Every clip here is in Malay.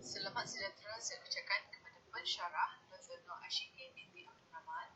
Selamat sejahtera saya ucapkan kepada pensyarah Dr. Nur Ashikin binti Abdul Rahman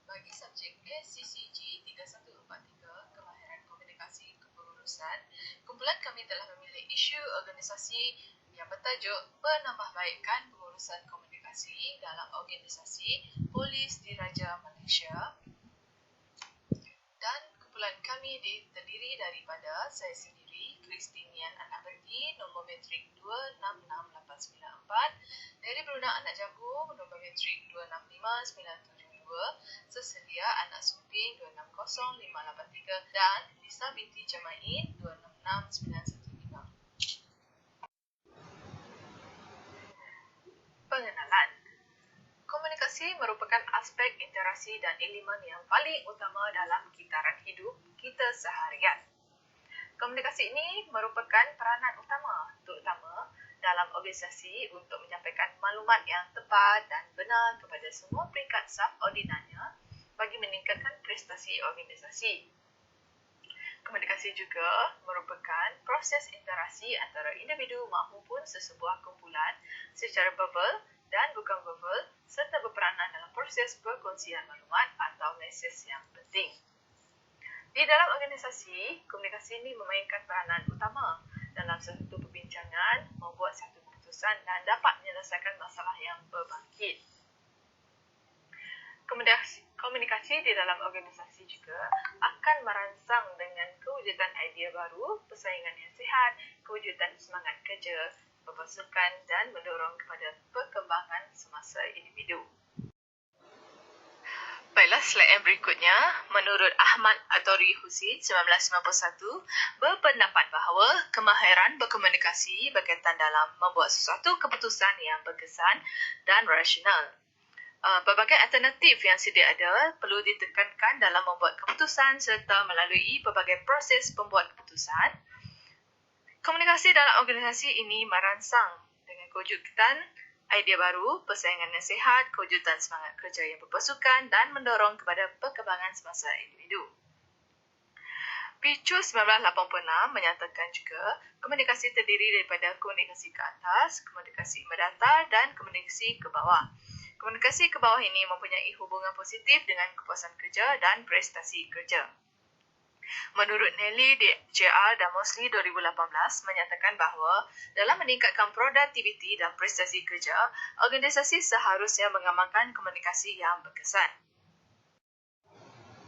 bagi subjek SCCG 3143 Kemahiran Komunikasi Kepengurusan. Kumpulan kami telah memilih isu organisasi yang bertajuk Penambahbaikan Pengurusan Komunikasi dalam Organisasi Polis Diraja Malaysia. Dan kumpulan kami terdiri daripada saya sendiri, Kristinian Anak Berdi, nombor matrik 266894, dari Brunei Anak Jambu, nombor matrik 265972, Sesedia Anak Sumping 260583 dan Lisa binti Jamain 266915. Pengenalan. Komunikasi merupakan aspek interaksi dan elemen yang paling utama dalam kitaran hidup kita seharian. Komunikasi ini merupakan peranan utama, terutama dalam organisasi untuk menyampaikan maklumat yang tepat dan benar kepada semua peringkat subordinatnya bagi meningkatkan prestasi organisasi. Komunikasi juga merupakan proses interaksi antara individu maupun sesebuah kumpulan secara verbal dan bukan verbal serta berperanan dalam proses perkongsian maklumat atau mesej yang penting. Di dalam organisasi, komunikasi ini memainkan peranan utama dalam satu perbincangan, membuat satu keputusan dan dapat menyelesaikan masalah yang berbangkit. Komunikasi di dalam organisasi juga akan merangsang dengan kewujudan idea baru, persaingan yang sihat, kewujudan semangat kerja, berpasukan dan mendorong kepada perkembangan semasa individu. Baiklah, slide yang berikutnya. Menurut Ahmad Atori Husin 1991 berpendapat bahawa kemahiran berkomunikasi berkaitan dalam membuat sesuatu keputusan yang berkesan dan rasional. Pelbagai alternatif yang sedia ada perlu ditekankan dalam membuat keputusan serta melalui pelbagai proses pembuat keputusan. Komunikasi dalam organisasi ini merangsang dengan kewujudan idea baru, persaingan yang sihat, kewujudan semangat kerja yang berpasukan dan mendorong kepada perkembangan semasa individu. Picu 1986 menyatakan juga komunikasi terdiri daripada komunikasi ke atas, komunikasi mendatar dan komunikasi ke bawah. Komunikasi ke bawah ini mempunyai hubungan positif dengan kepuasan kerja dan prestasi kerja. Menurut Nelly JR dan Mosley 2018 menyatakan bahawa dalam meningkatkan produktiviti dan prestasi kerja, organisasi seharusnya mengamalkan komunikasi yang berkesan.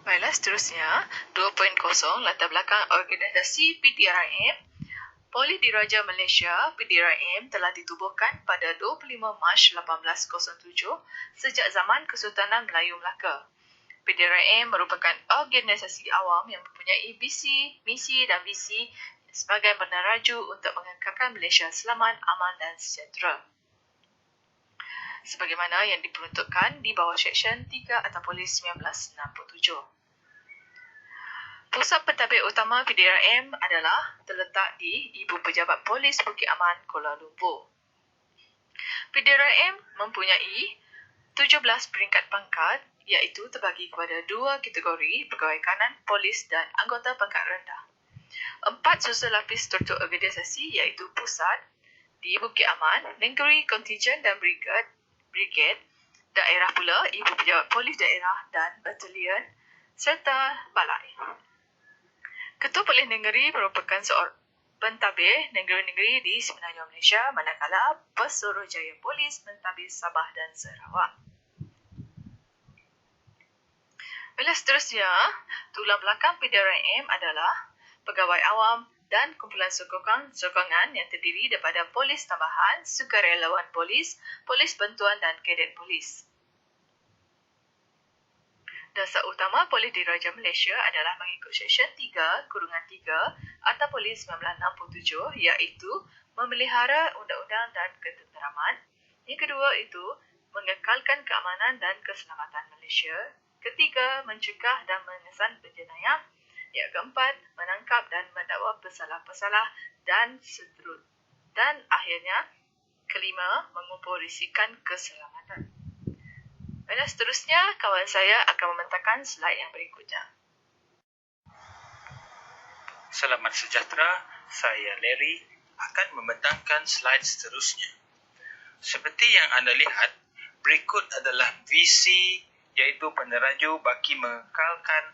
Baiklah, seterusnya 2.0 latar belakang organisasi PDRM. Polis Diraja Malaysia (PDRM) telah ditubuhkan pada 25 Mac 1807 sejak zaman Kesultanan Melayu Melaka. PDRM merupakan organisasi awam yang mempunyai misi dan visi sebagai peneraju untuk mengekalkan Malaysia selamat, aman dan sejahtera. Sebagaimana yang diperuntukkan di bawah Seksyen 3 Akta Polis 1967. Pusat pentadbir utama PDRM adalah terletak di Ibu Pejabat Polis Bukit Aman, Kuala Lumpur. PDRM mempunyai 17 peringkat pangkat iaitu terbagi kepada 2 kategori pegawai kanan, polis dan anggota pangkat rendah. 4 susun lapis struktur organisasi iaitu pusat di Bukit Aman, negeri, kontijen dan brigade, daerah pula Ibu Pejabat Polis daerah dan batalion serta balai. Ketua Polis Negeri merupakan seorang pentadbir negeri-negeri di semenanjung Malaysia, manakala Pesuruhjaya Polis mentadbir Sabah dan Sarawak. Bila seterusnya, tulang belakang PDRM adalah pegawai awam dan kumpulan sokongan yang terdiri daripada polis tambahan, sukarelawan polis, polis bantuan dan kadet polis. Dasar utama Polis Diraja Malaysia adalah mengikut Seksyen 3, Kurungan 3 Akta Polis 1967 iaitu memelihara undang-undang dan ketenteraman. Yang kedua itu mengekalkan keamanan dan keselamatan Malaysia. Ketiga, mencegah dan mengesan penjenayah. Yang keempat, menangkap dan mendakwa pesalah-pesalah dan seterusnya. Dan akhirnya, kelima, memopulisikan keselamatan. Dan seterusnya, kawan saya akan membentangkan slide yang berikutnya. Selamat sejahtera, saya Larry akan membentangkan slide seterusnya. Seperti yang anda lihat, berikut adalah visi iaitu peneraju bagi mengekalkan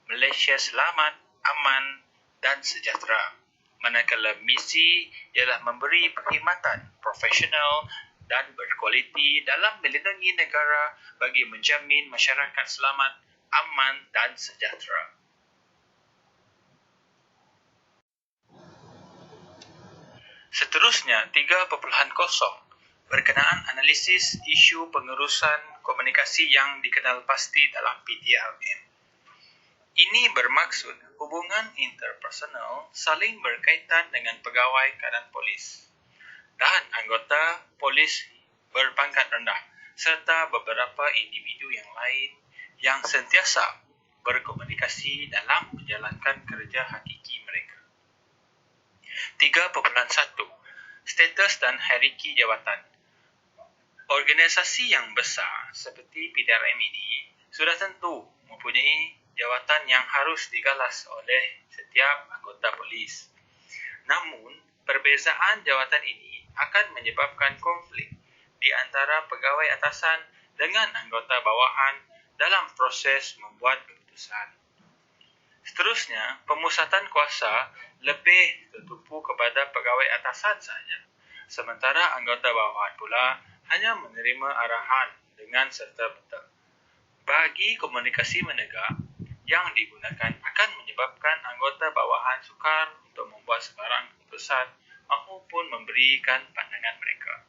Malaysia selamat, aman dan sejahtera. Manakala misi ialah memberi perkhidmatan profesional dan berkualiti dalam melindungi negara bagi menjamin masyarakat selamat, aman dan sejahtera. Seterusnya, 3.0 berkenaan analisis isu pengurusan komunikasi yang dikenal pasti dalam PDRM. Ini bermaksud hubungan interpersonal saling berkaitan dengan pegawai kanan polis dan anggota polis berpangkat rendah serta beberapa individu yang lain yang sentiasa berkomunikasi dalam menjalankan kerja hakiki mereka. 3.1 Status dan hierarki jawatan. Organisasi yang besar seperti PDRM ini sudah tentu mempunyai jawatan yang harus digalas oleh setiap anggota polis. Namun, perbezaan jawatan ini akan menyebabkan konflik di antara pegawai atasan dengan anggota bawahan dalam proses membuat keputusan. Seterusnya, pemusatan kuasa lebih tertumpu kepada pegawai atasan sahaja, sementara anggota bawahan pula hanya menerima arahan dengan serta-merta. Bagi komunikasi menegak yang digunakan akan menyebabkan anggota bawahan sukar untuk membuat sebarang keputusan maupun memberikan pandangan mereka.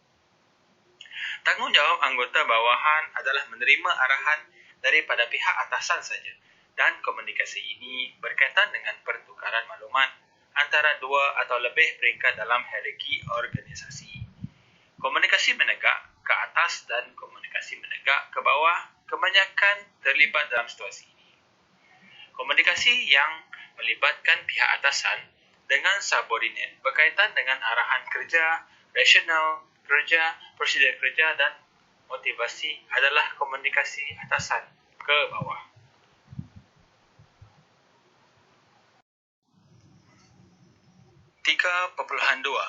Tanggungjawab anggota bawahan adalah menerima arahan daripada pihak atasan saja, dan komunikasi ini berkaitan dengan pertukaran maklumat antara dua atau lebih peringkat dalam hierarki organisasi. Komunikasi menegak ke atas dan komunikasi menegak ke bawah kebanyakan terlibat dalam situasi ini. Komunikasi yang melibatkan pihak atasan dengan subordinat berkaitan dengan arahan kerja, rasional kerja, prosedur kerja dan motivasi adalah komunikasi atasan ke bawah. Dua,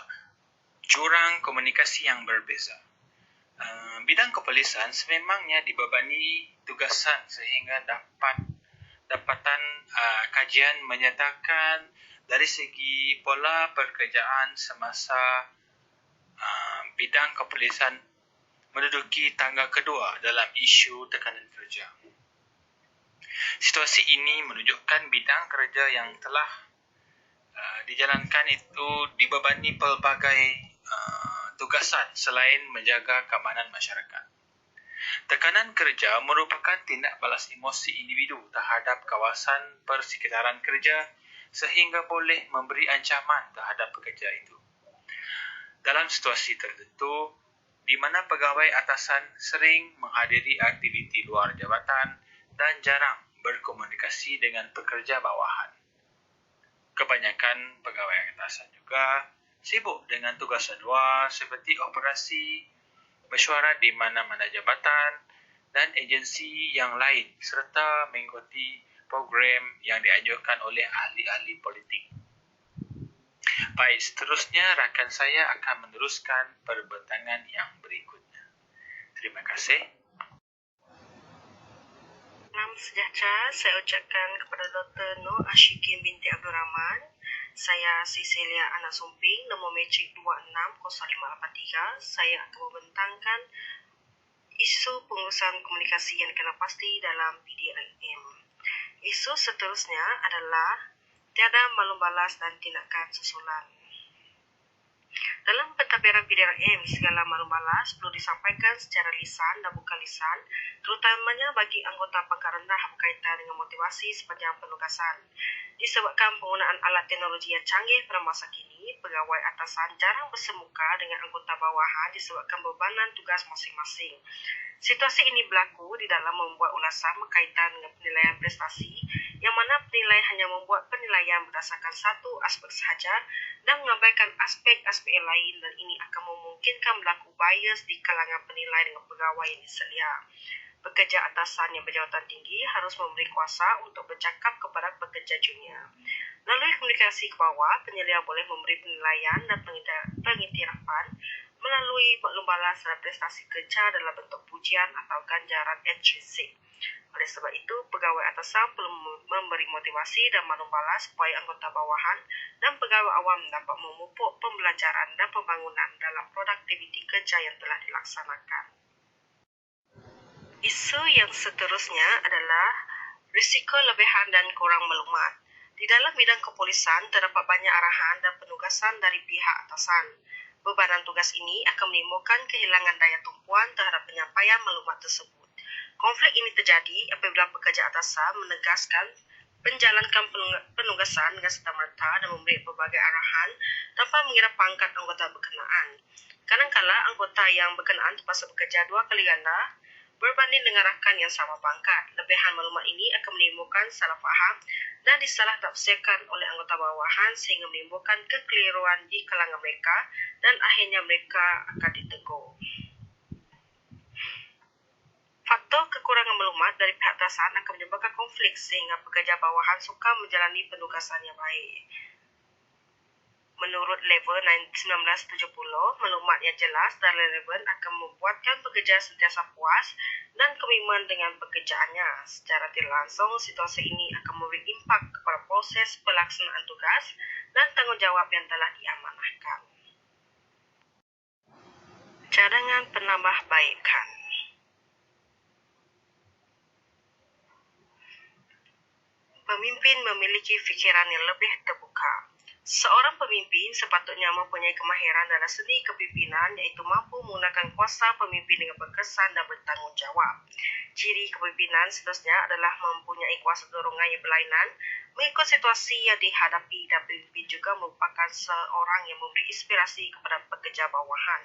jurang komunikasi yang berbeza. Bidang kepolisian sememangnya dibebani tugasan sehingga dapatan kajian menyatakan dari segi pola pekerjaan semasa bidang kepolisian menduduki tangga kedua dalam isu tekanan kerja. Situasi ini menunjukkan bidang kerja yang telah dijalankan itu dibebani pelbagai tugasan selain menjaga keamanan masyarakat. Tekanan kerja merupakan tindak balas emosi individu terhadap kawasan persekitaran kerja sehingga boleh memberi ancaman terhadap pekerja itu. Dalam situasi tertentu, di mana pegawai atasan sering menghadiri aktiviti luar jabatan dan jarang berkomunikasi dengan pekerja bawahan. Kebanyakan pegawai atasan juga sibuk dengan tugasan luar seperti operasi, mesyuarat di mana-mana jabatan dan agensi yang lain serta mengikuti program yang dianjurkan oleh ahli-ahli politik. Baik, seterusnya rakan saya akan meneruskan perbentangan yang berikutnya. Terima kasih. Salam sejahtera, saya ucapkan kepada Dr. Nur Ashikin binti Abdul Rahman. Saya Cecilia Anak Sumping, nombor matrik 260583. Saya akan membentangkan isu pengurusan komunikasi yang dikenal pasti dalam PDRM. Isu seterusnya adalah tiada maklum balas dan tindakan susulan. Dalam pentadbiran PDRM, segala maklum balas perlu disampaikan secara lisan dan bukan lisan, terutamanya bagi anggota pangkat rendah berkaitan dengan motivasi sepanjang penugasan. Disebabkan penggunaan alat teknologi yang canggih pada masa kini, pegawai atasan jarang bersemuka dengan anggota bawahan disebabkan bebanan tugas masing-masing. Situasi ini berlaku di dalam membuat ulasan berkaitan dengan penilaian prestasi, yang mana penilai hanya membuat penilaian berdasarkan satu aspek sahaja dan mengabaikan aspek-aspek lain, dan ini akan memungkinkan berlaku bias di kalangan penilai dengan pegawai yang diselia. Pekerja atasan yang berjawatan tinggi harus memberi kuasa untuk bercakap kepada pekerja junior. Melalui komunikasi ke bawah, penyelia boleh memberi penilaian dan pengiktirafan melalui memberi maklum balas terhadap prestasi kerja dalam bentuk pujian atau ganjaran intrinsik. Oleh sebab itu, pegawai atasan perlu memberi motivasi dan maklum balas supaya anggota bawahan dan pegawai awam dapat memupuk pembelajaran dan pembangunan dalam produktiviti kerja yang telah dilaksanakan. Isu yang seterusnya adalah risiko lebihan dan kurang maklumat. Di dalam bidang kepolisian, terdapat banyak arahan dan penugasan dari pihak atasan. Bebanan tugas ini akan menimbulkan kehilangan daya tumpuan terhadap penyampaian maklumat tersebut. Konflik ini terjadi apabila pekerja atasan menegaskan menjalankan penugasan dengan serta-merta dan memberi pelbagai arahan tanpa mengira pangkat anggota berkenaan. Kadang-kala anggota yang berkenaan terpaksa bekerja 2 kali ganda berbanding dengan rakan yang sama pangkat. Lebihan maklumat ini akan menimbulkan salah faham dan disalah tafsirkan oleh anggota bawahan sehingga menimbulkan kekeliruan di kalangan mereka dan akhirnya mereka akan ditegur. Faktor kekurangan maklumat dari pihak atasan akan menyebabkan konflik sehingga pekerja bawahan sukar menjalani penugasan yang baik. Menurut level 1970, maklumat yang jelas dan relevan akan membuatkan pekerja sentiasa puas dan komitmen dengan pekerjaannya. Secara tidak langsung, situasi ini akan memberi impak kepada proses pelaksanaan tugas dan tanggungjawab yang telah diamanahkan. Cadangan penambahbaikan. Pemimpin memiliki fikiran yang lebih terbuka. Seorang pemimpin sepatutnya mempunyai kemahiran dalam seni kepimpinan iaitu mampu menggunakan kuasa pemimpin dengan berkesan dan bertanggungjawab. Ciri kepimpinan seterusnya adalah mempunyai kuasa dorongan yang berlainan mengikut situasi yang dihadapi dan pemimpin juga merupakan seorang yang memberi inspirasi kepada pekerja bawahan.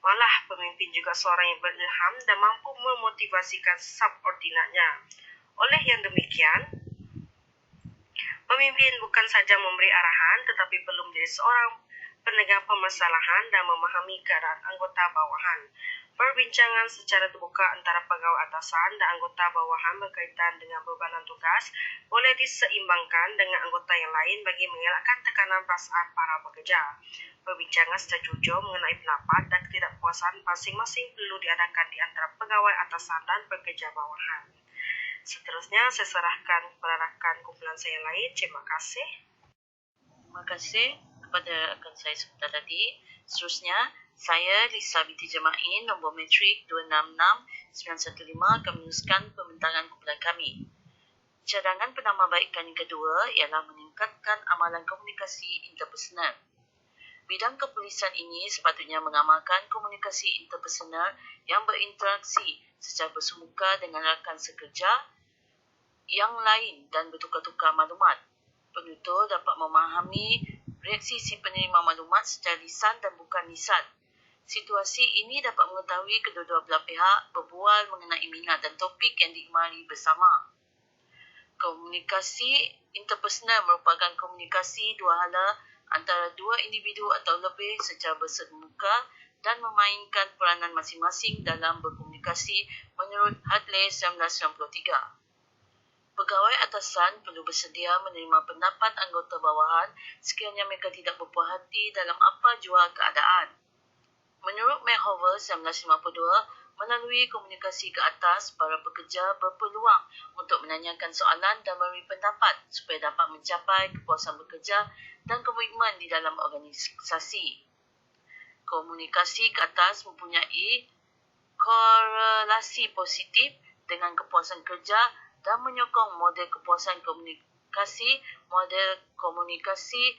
Malah pemimpin juga seorang yang berilham dan mampu memotivasikan subordinatnya. Oleh yang demikian, pemimpin bukan saja memberi arahan tetapi perlu menjadi seorang penegak permasalahan dan memahami keadaan anggota bawahan. Perbincangan secara terbuka antara pegawai atasan dan anggota bawahan berkaitan dengan bebanan tugas boleh diseimbangkan dengan anggota yang lain bagi mengelakkan tekanan perasaan para pekerja. Perbincangan secara jujur mengenai pendapat dan ketidakpuasan masing-masing perlu diadakan di antara pegawai atasan dan pekerja bawahan. Seterusnya, saya serahkan kepada rakan kumpulan saya yang lain. Terima kasih. Terima kasih kepada rakan saya sebentar tadi. Seterusnya, saya Lisa binti Jemain, nombor metrik 266915 akan meneruskan pembentaran kumpulan kami. Cadangan penambahbaikan yang kedua ialah meningkatkan amalan komunikasi interpersonal. Bidang kepolisian ini sepatutnya mengamalkan komunikasi interpersonal yang berinteraksi secara bersemuka dengan rakan sekerja yang lain dan bertukar-tukar maklumat. Penutur dapat memahami reaksi si penerima maklumat secara lisan dan bukan lisan. Situasi ini dapat mengetahui kedua-dua belah pihak berbual mengenai minat dan topik yang digemari bersama. Komunikasi interpersonal merupakan komunikasi dua hala antara dua individu atau lebih secara bersemuka dan memainkan peranan masing-masing dalam berkomunikasi menurut Hadley 1993. Pegawai atasan perlu bersedia menerima pendapat anggota bawahan sekiranya mereka tidak berpuas hati dalam apa jua keadaan. Menurut Mayhover 1952, melalui komunikasi ke atas, para pekerja berpeluang untuk menanyakan soalan dan memberi pendapat supaya dapat mencapai kepuasan bekerja dan komitmen di dalam organisasi. Komunikasi ke atas mempunyai korelasi positif dengan kepuasan kerja dan menyokong model kepuasan komunikasi, model komunikasi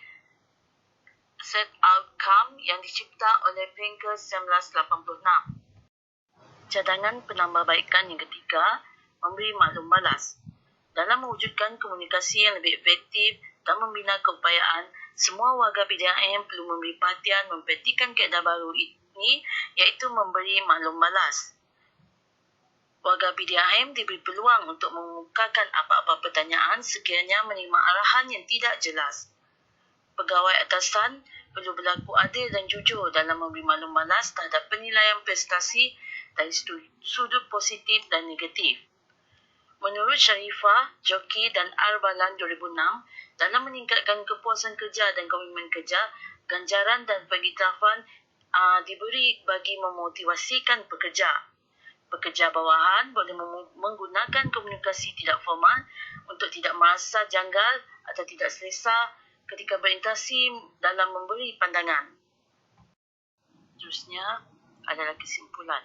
set outcome yang dicipta oleh Pinker 1986. Cadangan penambahbaikan yang ketiga, memberi maklum balas. Dalam mewujudkan komunikasi yang lebih efektif dan membina keupayaan, semua warga PDAM perlu memberi perhatian mempraktikkan kaedah baru ini iaitu memberi maklum balas. Warga PDAM diberi peluang untuk mengemukakan apa-apa pertanyaan sekiranya menerima arahan yang tidak jelas. Pegawai atasan perlu berlaku adil dan jujur dalam memberi maklum balas terhadap penilaian prestasi dari sudut positif dan negatif. Menurut Sharifah, Joki dan Arbalan 2006, dalam meningkatkan kepuasan kerja dan komitmen kerja, ganjaran dan pengiktirafan diberi bagi memotivasikan pekerja. Pekerja bawahan boleh menggunakan komunikasi tidak formal untuk tidak merasa janggal atau tidak selesa ketika berinteraksi dalam memberi pandangan. Seterusnya adalah kesimpulan.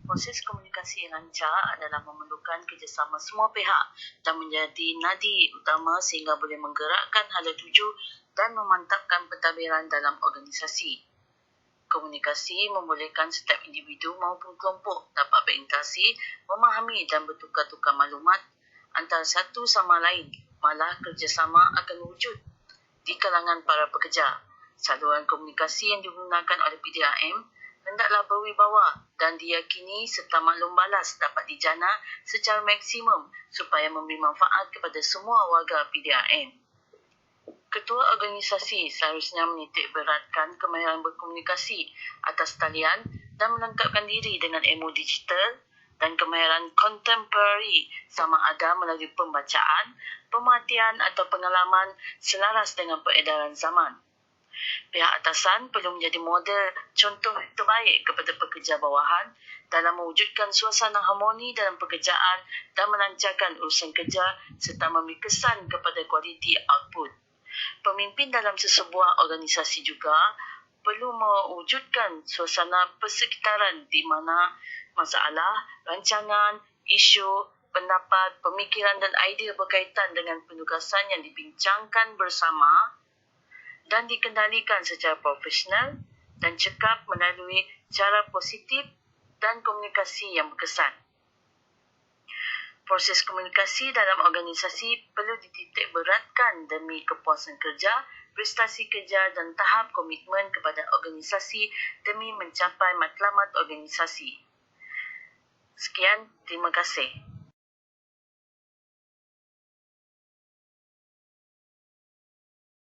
Proses komunikasi yang lancar adalah memerlukan kerjasama semua pihak dan menjadi nadi utama sehingga boleh menggerakkan hala tuju dan memantapkan pentadbiran dalam organisasi. Komunikasi membolehkan setiap individu maupun kelompok dapat berinteraksi, memahami dan bertukar-tukar maklumat antara satu sama lain. Malah kerjasama akan wujud di kalangan para pekerja. Saluran komunikasi yang digunakan oleh PDRM hendaklah berwibawa dan diyakini serta maklum balas dapat dijana secara maksimum supaya memberi manfaat kepada semua warga PDRM. Ketua organisasi seharusnya menitik beratkan kemahiran berkomunikasi atas talian dan melengkapkan diri dengan ilmu digital dan kemahiran kontemporari sama ada melalui pembacaan, pemerhatian atau pengalaman selaras dengan peredaran zaman. Pihak atasan perlu menjadi model contoh terbaik kepada pekerja bawahan dalam mewujudkan suasana harmoni dalam pekerjaan dan melancarkan urusan kerja serta memberi kesan kepada kualiti output. Pemimpin dalam sesebuah organisasi juga perlu mewujudkan suasana persekitaran di mana masalah, rancangan, isu, pendapat, pemikiran dan idea berkaitan dengan penugasan yang dibincangkan bersama dan dikendalikan secara profesional dan cekap melalui cara positif dan komunikasi yang berkesan. Proses komunikasi dalam organisasi perlu dititik beratkan demi kepuasan kerja, prestasi kerja dan tahap komitmen kepada organisasi demi mencapai matlamat organisasi. Sekian, terima kasih.